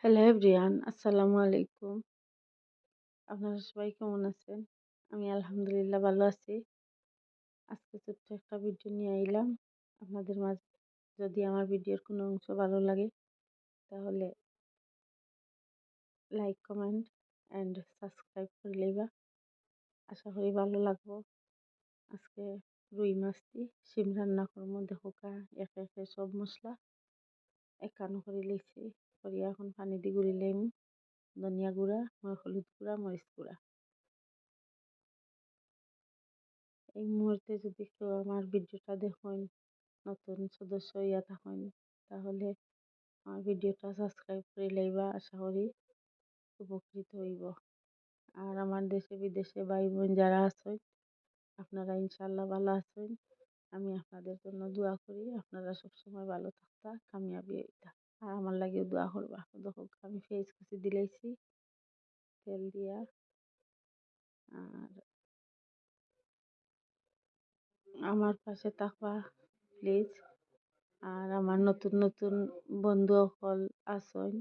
Hello everyone, আসসালামু আলাইকুম। আপনারা সবাই কেমন আছেন? আমি আলহামদুলিল্লাহ ভালো আছি। আজকে ছোট্ট একটা ভিডিও নিয়ে আইলাম আপনাদের মাঝে। যদি আমার ভিডিওর কোনো অংশ ভালো লাগে তাহলে লাইক, কমেন্ট অ্যান্ড সাবস্ক্রাইব করে লইবা। আশা করি ভালো লাগবো। আজকে রুই মাছ দিয়ে শিম রান্না করবো। দেখোকা একে একে সব মশলা একানো করে লইছি। করিয়া এখন পানি দিয়ে গুলি লইমু। ধনিয়া গুঁড়া, হলুদ গুঁড়া, মরিচ গুঁড়া। এই মুহূর্তে যদি কেউ আমার ভিডিওটা দেখেন, নতুন সদস্য হইয়া থাকেন, তাহলে আমার ভিডিওটা সাবস্ক্রাইব করে লইবা। আশা করি উপকৃত হইব। আর আমার দেশে বিদেশে ভাই বোন যারা আছেন, আপনারা ইনশাল্লাহ ভালো আছেন। আমি আপনাদের জন্য দোয়া করি আপনারা সবসময় ভালো থাকতা, কামিয়াবি হইতা। আর আমার লাগিও দোয়া করবা। দেখো আমি পেঁয়াজ কুচি দিলাইছি তেল দিয়া। আর আমার পাশে থাকবা প্লিজ। আর আমার নতুন নতুন বন্ধু সকল আছেন,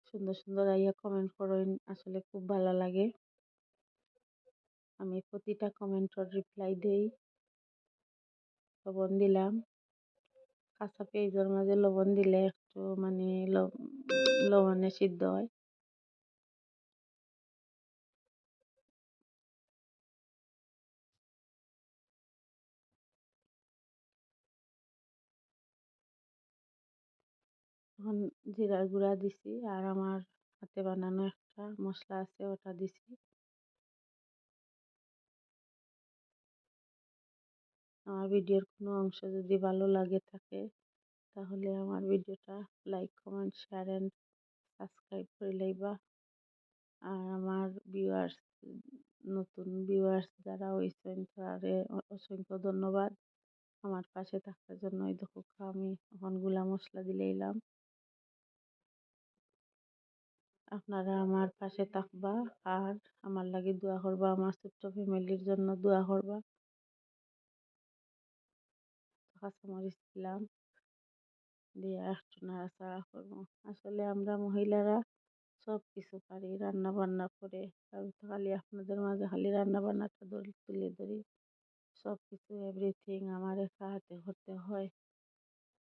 সুন্দর সুন্দর আইয়া কমেন্ট করেন, আসলে খুব ভালো লাগে। আমি প্রতিটা কমেন্টর রিপ্লাই দেই। লবণ দিলাম। কাঁচা পেঁয়াজের মাঝে লবণ দিলে একটু মানে লবণে সিদ্ধ হয়। এখন জিরার গুঁড়া দিছি আর আমার হাতে বানানো একটা মশলা আছে ওটা দিছি। আমার ভিডিওর কোনো অংশ যদি ভালো লাগে থাকে তাহলে আমার ভিডিওটা like, comment, share and subscribe করে লইবা। আর আমার ভিউয়ার্স, নতুন ভিউয়ার্স যারা হইছেন তারে অসংখ্য ধন্যবাদ আমার পাশে থাকার জন্য। এই দেখো আমি এখন গুলা মশলা দিলাম। আপনারা আমার পাশে থাকবা আর আমার লাগি দোয়া করবা, আমার ছোট্ট ফ্যামিলির জন্য দোয়া করবা। কাঁচামরিচ দিলাম দিয়ে একটু নাড়াচাড়া করবো। আসলে আমরা মহিলারা সব কিছু পারি, রান্না বান্না করে। আমি তো খালি আপনাদের মাঝে খালি রান্না বান্নাটা তুলে ধরি। সব কিছু এভরিথিং আমার একা হাতে করতে হয়।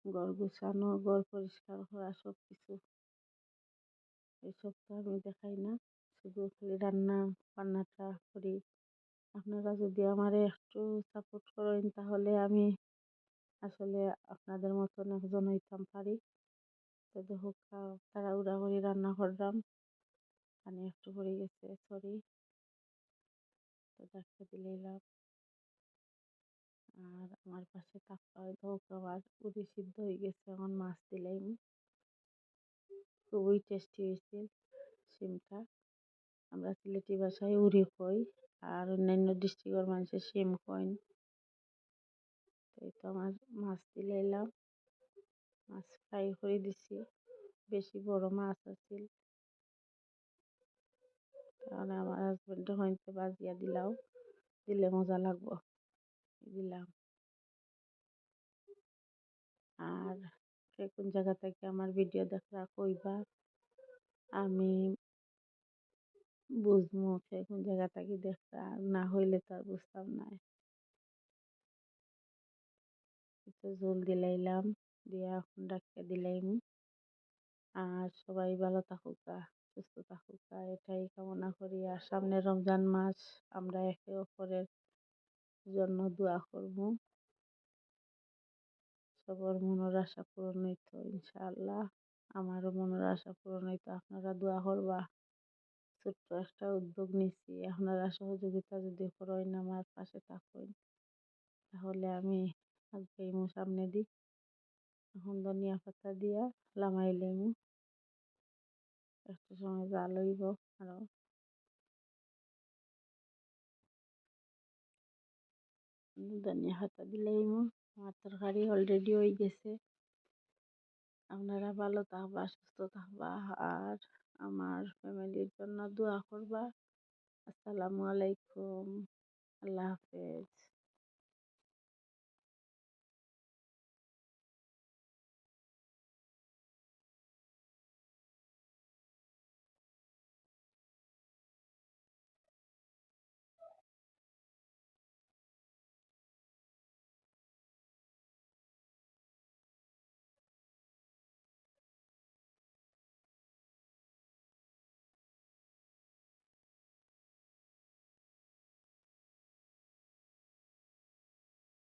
ঘর গুছানো, ঘর পরিষ্কার করা, সব কিছু। এসব তো আমি দেখাই না, শুধু খালি রান্না বান্নাটা করি। আপনারা যদি আমারে একটু সাপোর্ট করেন তাহলে আমি আসলে আপনাদের মতন একজন হইতাম পারি। তো দেখো তাড়াহুড়া করে রান্না করলাম, পানি একটু পড়ে গেছে, সরি। তো ডাক্তার দিলাম। আর আমার পাশে থাকা হোক, আমার পুরি সিদ্ধ হয়ে গেছে। এখন মাছ দিলাম, খুবই টেস্টি হয়েছে শিমটা। আমরা সিলেটি ভাষায় উড়ি কই, আর অন্যান্য ডিস্ট্রিক্টের মানুষের শিম কইন। এই তো আমার মাছ দিলাম, মাছ ফ্রাই করে দিছি। বেশি বড় মাছ আছিল, তাহলে আমার হাজবেন্ড হইতে বাজিয়া দিলাও, দিলে মজা লাগবো, দিলাম। আর কে কোন জায়গা থেকে আমার ভিডিও দেখা কইবা, আমি বুঝবো কে কোন জায়গা থেকে দেখা। না হইলে তো আর বুঝতাম না। একটু ঝোল দিলাইলাম, দিয়া এখন ডাক্কা দিলাম। আর সবাই ভালো থাকুকা, সুস্থ থাকুকা, এটাই কামনা করি। আর সামনে রমজান মাস, আমরা একে অপরের জন্য দোয়া করব। সবার মনের আশা পূরণ হইতো ইনশাআল্লাহ। আমারও মনের আশা পূরণ হইতো। আপনারা দোয়া করবা। ছোট্ট একটা উদ্যোগ নিছি, আপনারা সহযোগিতা যদি করেন, আমার পাশে থাকেন, তাহলে আমি আগাইমু সামনে দিক। এখন ধনিয়া পাতা দিয়া লামাই লইমু, একটু সময় জাল হইব। আরো ধনিয়া পাতা দিলাইমু। আমার তরকারি অলরেডি হয়ে গেছে। আপনারা ভালো থাকবা, সুস্থ থাকবা, আর আমার ফ্যামিলির জন্য দোয়া করবা। আসসালামু আলাইকুম, আল্লাহ হাফেজ।